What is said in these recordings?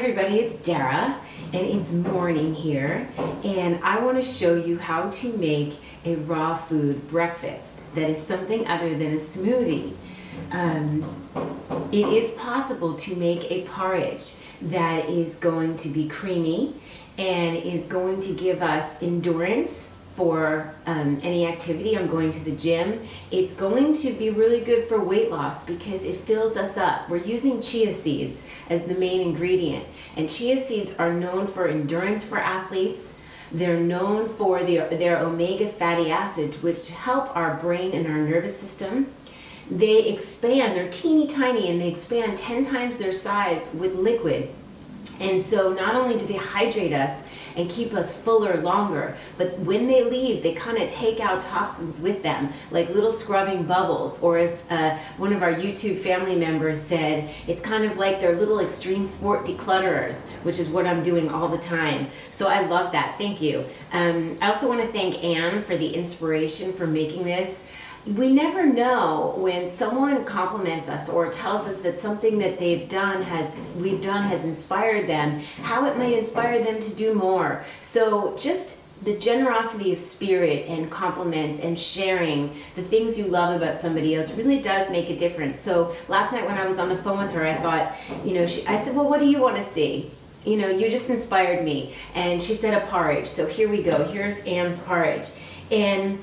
everybody, it's Dara, and it's morning here, and I want to show you how to make a raw food breakfast that is something other than a smoothie. It is possible to make a porridge that is going to be creamy and is going to give us endurance for any activity. I'm going to the gym. It's going to be really good for weight loss because it fills us up. We're using chia seeds as the main ingredient, and chia seeds are known for endurance for athletes. They're known for their omega fatty acids, which help our brain and our nervous system. They expand, they're teeny tiny, and they expand 10 times their size with liquid. And so not only do they hydrate us and keep us fuller longer, but when they leave, they kind of take out toxins with them, like little scrubbing bubbles, or as one of our YouTube family members said, it's kind of like their little extreme sport declutterers, which is what I'm doing all the time. So I love that, thank you. I also want to thank Anne for the inspiration for making this. We never know when someone compliments us or tells us that something that we've done has inspired them, how it might inspire them to do more. So just the generosity of spirit and compliments and sharing the things you love about somebody else really does make a difference. So last night when I was on the phone with her, I thought, I said, well, what do you want to see? You just inspired me. And she said a porridge. So here we go. Here's Anne's porridge. And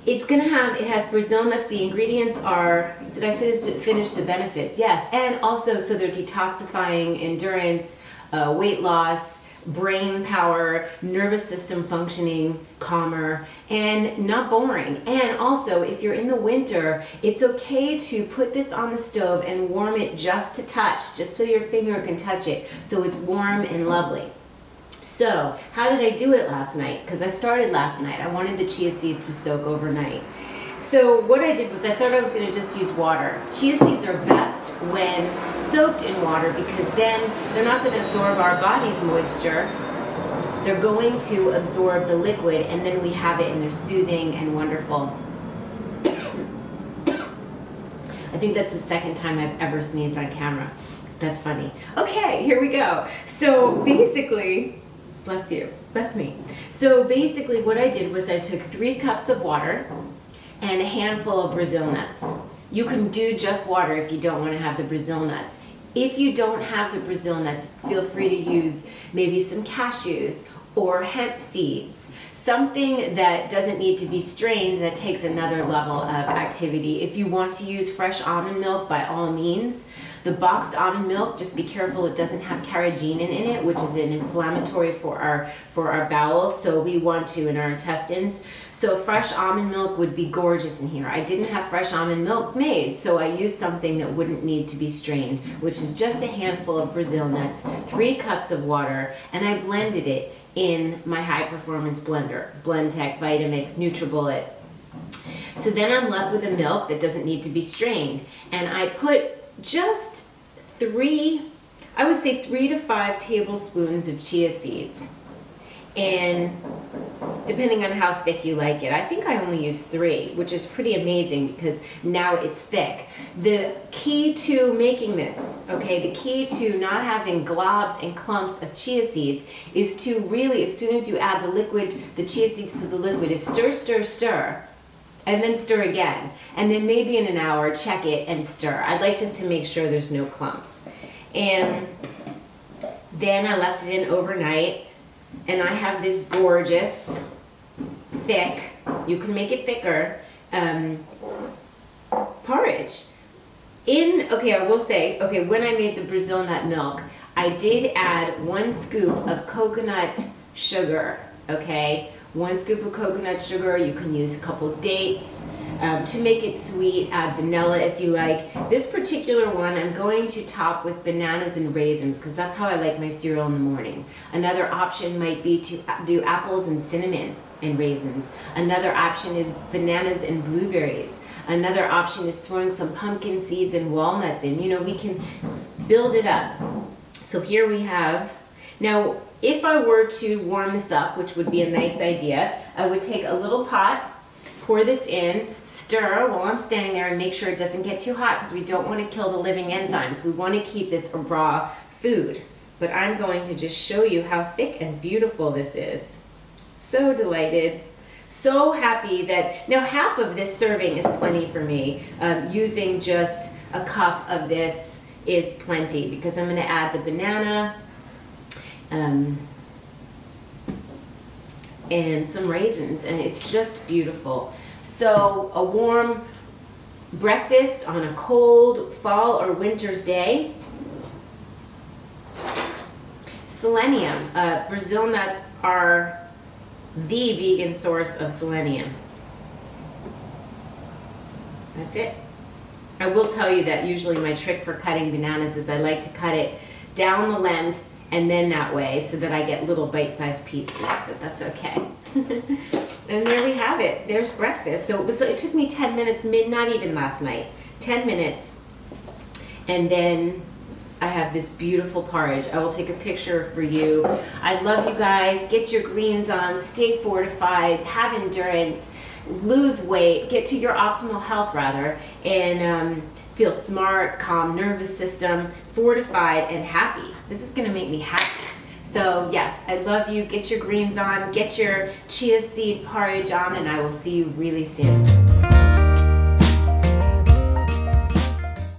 it has Brazil nuts. The ingredients are, did I finish the benefits? Yes, and also, so they're detoxifying, endurance, weight loss, brain power, nervous system functioning calmer, and not boring. And also, if you're in the winter, it's okay to put this on the stove and warm it just to touch, just so your finger can touch it, so it's warm and lovely. So, how did I do it last night? Because I started last night. I wanted the chia seeds to soak overnight. So what I did was I thought I was going to just use water. Chia seeds are best when soaked in water because then they're not going to absorb our body's moisture. They're going to absorb the liquid, and then we have it, and they're soothing and wonderful. I think that's the second time I've ever sneezed on camera. That's funny. Okay, here we go. So basically, bless you, bless me. So basically what I did was I took 3 cups of water and a handful of Brazil nuts. You can do just water if you don't want to have the Brazil nuts. If you don't have the Brazil nuts, feel free to use maybe some cashews or hemp seeds. Something that doesn't need to be strained, that takes another level of activity. If you want to use fresh almond milk, by all means. The boxed almond milk, just be careful it doesn't have carrageenan in it, which is an inflammatory for our bowels, so we want to in our intestines. So fresh almond milk would be gorgeous in here. I didn't have fresh almond milk made, so I used something that wouldn't need to be strained, which is just a handful of Brazil nuts, 3 cups of water, and I blended it in my high performance blender, Blendtec, Vitamix, NutriBullet. So then I'm left with a milk that doesn't need to be strained, and I put just 3 to 5 tablespoons of chia seeds, and depending on how thick you like it. I think I only used 3, which is pretty amazing because now it's thick. The key to making this, okay, the key to not having globs and clumps of chia seeds is to really, as soon as you add the liquid, the chia seeds to the liquid, is stir, stir, stir. And then stir again. And then maybe in an hour, check it and stir. I'd like just to make sure there's no clumps. And then I left it in overnight. And I have this gorgeous, thick, you can make it thicker, porridge. I will say, when I made the Brazil nut milk, I did add 1 scoop of coconut sugar, okay? 1 scoop of coconut sugar. You can use a couple dates. To make it sweet, add vanilla if you like. This particular one I'm going to top with bananas and raisins because that's how I like my cereal in the morning. Another option might be to do apples and cinnamon and raisins. Another option is bananas and blueberries. Another option is throwing some pumpkin seeds and walnuts in. We can build it up. So here we have, now if I were to warm this up, which would be a nice idea, I would take a little pot, pour this in, stir while I'm standing there, and make sure it doesn't get too hot because we don't want to kill the living enzymes. We want to keep this a raw food. but I'm going to just show you how thick and beautiful this is. So delighted. So happy that, now half of this serving is plenty for me. Using just a cup of this is plenty because I'm going to add the banana and some raisins, and it's just beautiful. So a warm breakfast on a cold fall or winter's day. Selenium. Brazil nuts are the vegan source of selenium. That's it. I will tell you that usually my trick for cutting bananas is I like to cut it down the length and then that way so that I get little bite-sized pieces, but that's okay. And there we have it. There's breakfast. So it took me 10 minutes, not even last night, 10 minutes. And then I have this beautiful porridge. I will take a picture for you. I love you guys. Get your greens on, stay fortified, have endurance, lose weight, get to your optimal health rather, and feel smart, calm nervous system, fortified, and happy. This is gonna make me happy. So yes, I love you. Get your greens on, get your chia seed porridge on, and I will see you really soon.